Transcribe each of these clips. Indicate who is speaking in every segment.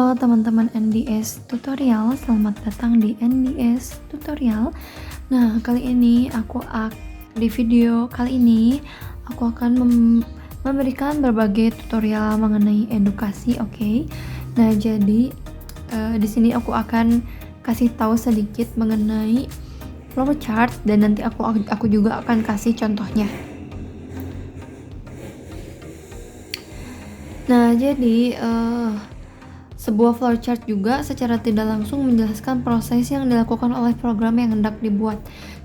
Speaker 1: Halo teman-teman NDS Tutorial, selamat datang di NDS Tutorial. Nah, di video kali ini aku akan memberikan berbagai tutorial mengenai edukasi, oke? Nah, jadi di sini aku akan kasih tahu sedikit mengenai flowchart dan nanti aku juga akan kasih contohnya. Nah, jadi sebuah flowchart juga secara tidak langsung menjelaskan proses yang dilakukan oleh program yang hendak dibuat.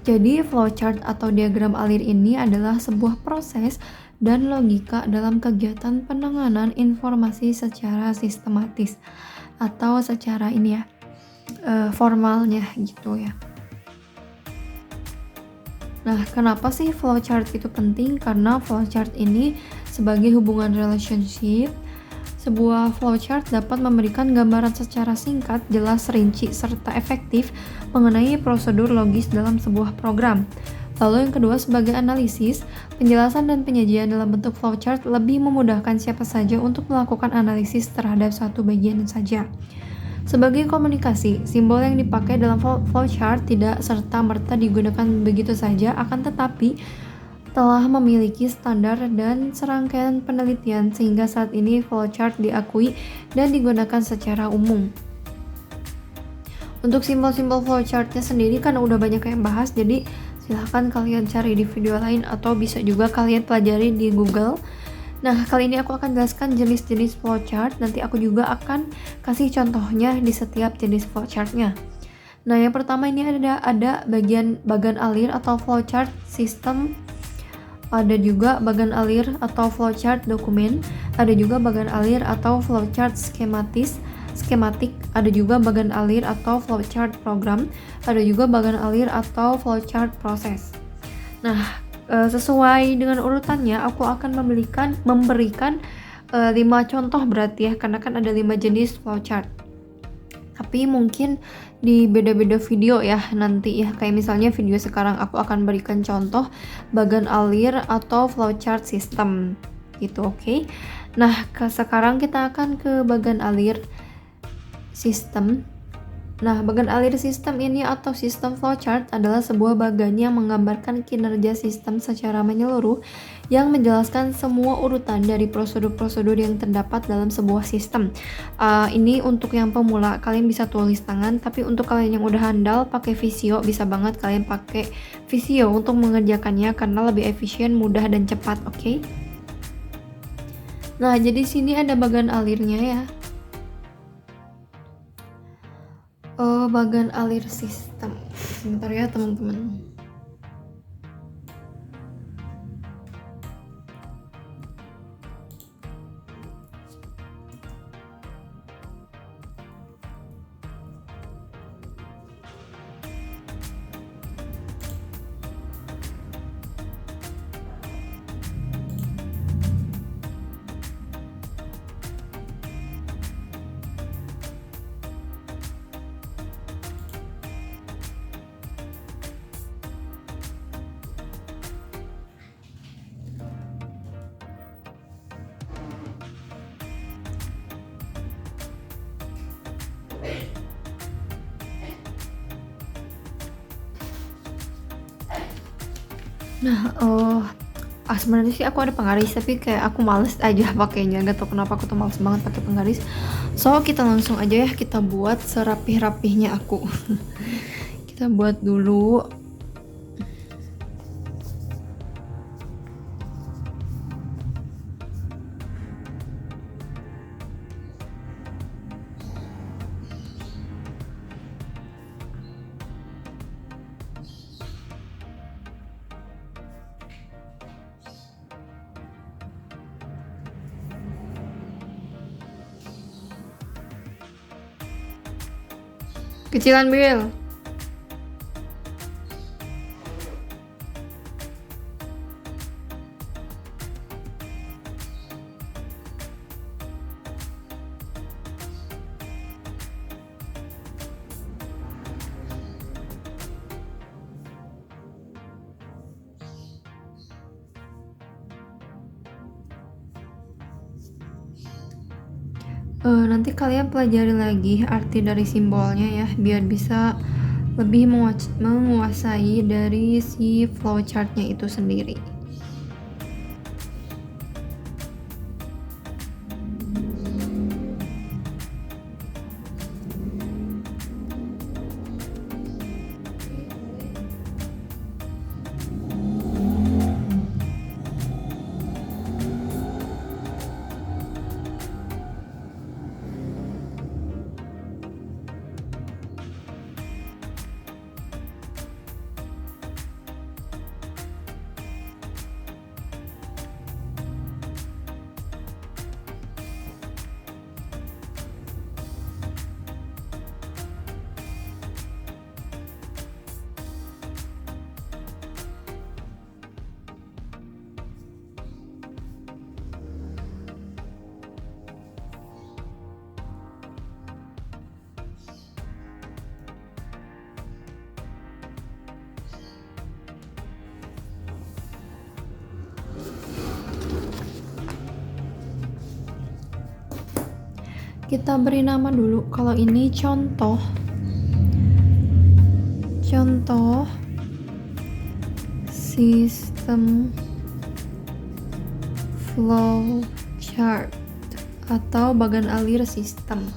Speaker 1: Jadi, flowchart atau diagram alir ini adalah sebuah proses dan logika dalam kegiatan penanganan informasi secara sistematis atau secara formalnya gitu ya. Nah, kenapa sih flowchart itu penting? Karena flowchart ini sebagai hubungan relationship. Sebuah flowchart dapat memberikan gambaran secara singkat, jelas, rinci, serta efektif mengenai prosedur logis dalam sebuah program. Lalu yang kedua, sebagai analisis, penjelasan dan penyajian dalam bentuk flowchart lebih memudahkan siapa saja untuk melakukan analisis terhadap satu bagian saja. Sebagai komunikasi, simbol yang dipakai dalam flowchart tidak serta-merta digunakan begitu saja, akan tetapi telah memiliki standar dan serangkaian penelitian sehingga saat ini flowchart diakui dan digunakan secara umum. Untuk simbol-simbol flowchartnya sendiri kan udah banyak yang bahas, jadi silahkan kalian cari di video lain atau bisa juga kalian pelajari di Google. Nah, kali ini aku akan jelaskan jenis-jenis flowchart, nanti aku juga akan kasih contohnya di setiap jenis flowchartnya. Nah, yang pertama ini ada bagian alir atau flowchart sistem. Ada juga bagan alir atau flowchart dokumen, ada juga bagan alir atau flowchart skematik, ada juga bagan alir atau flowchart program, ada juga bagan alir atau flowchart proses. Nah, sesuai dengan urutannya aku akan memberikan 5 contoh berarti ya, karena kan ada 5 jenis flowchart. Tapi mungkin di beda-beda video ya nanti ya, kayak misalnya video sekarang aku akan berikan contoh bagan alir atau flowchart system gitu, oke? Nah, sekarang kita akan ke bagan alir sistem. Nah, bagan alir sistem ini atau sistem flowchart adalah sebuah bagan yang menggambarkan kinerja sistem secara menyeluruh yang menjelaskan semua urutan dari prosedur-prosedur yang terdapat dalam sebuah sistem. Ini untuk yang pemula, kalian bisa tulis tangan, tapi untuk kalian yang udah handal pakai Visio, bisa banget kalian pakai Visio untuk mengerjakannya karena lebih efisien, mudah, dan cepat, oke? Nah, jadi sini ada bagan alirnya ya. Bagan alir sistem. Sebentar ya teman-teman. Nah, sebenarnya sih aku ada penggaris, tapi kayak aku males aja pakainya, gak tau kenapa aku tuh males banget pakai penggaris. So, kita langsung aja ya, kita buat serapih-rapihnya aku. Kita buat dulu. Kecilan Bill. Nanti kalian pelajari lagi arti dari simbolnya ya, biar bisa lebih menguasai dari si flowchartnya itu sendiri. Kita beri nama dulu, kalau ini contoh sistem flow chart atau bagan alir sistem.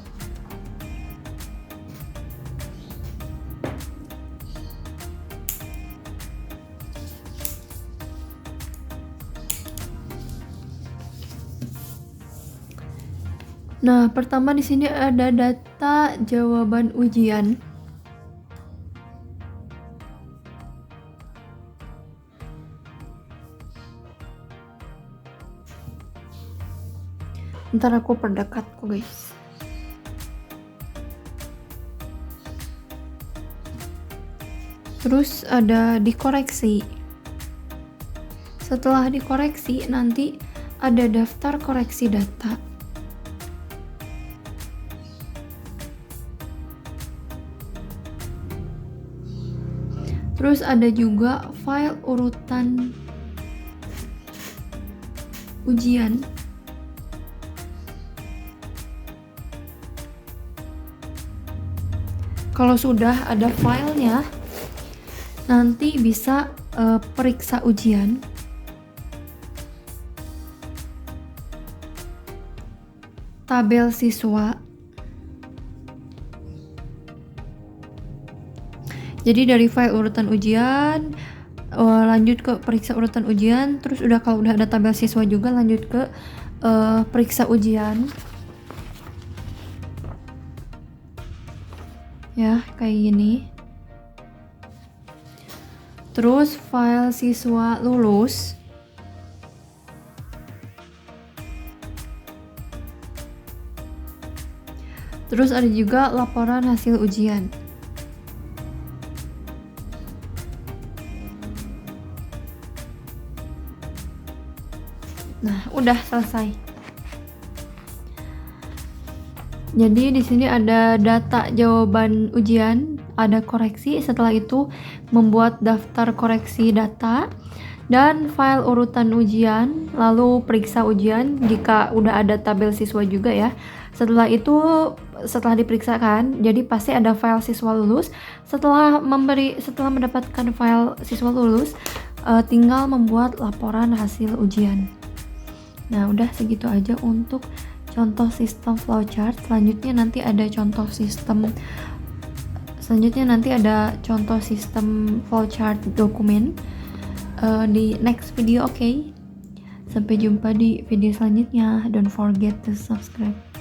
Speaker 1: Nah, pertama di sini ada data jawaban ujian. Ntar aku perdekat kok, guys. Terus ada dikoreksi. Setelah dikoreksi, nanti ada daftar koreksi data. Terus ada juga file urutan ujian. Kalau sudah ada filenya, nanti bisa periksa ujian. Tabel siswa. Jadi dari file urutan ujian, lanjut ke periksa urutan ujian, terus kalau udah ada tabel siswa juga lanjut ke periksa ujian. Ya, kayak gini. Terus file siswa lulus. Terus ada juga laporan hasil ujian. Nah, udah selesai. Jadi di sini ada data jawaban ujian, ada koreksi, setelah itu membuat daftar koreksi data dan file urutan ujian, lalu periksa ujian jika udah ada tabel siswa juga ya. Setelah itu, setelah diperiksakan, jadi pasti ada file siswa lulus. Setelah mendapatkan file siswa lulus, tinggal membuat laporan hasil ujian. Nah, udah segitu aja untuk contoh sistem flowchart. Selanjutnya nanti ada contoh sistem flowchart dokumen di next video, oke? Sampai jumpa di video selanjutnya. Don't forget to subscribe.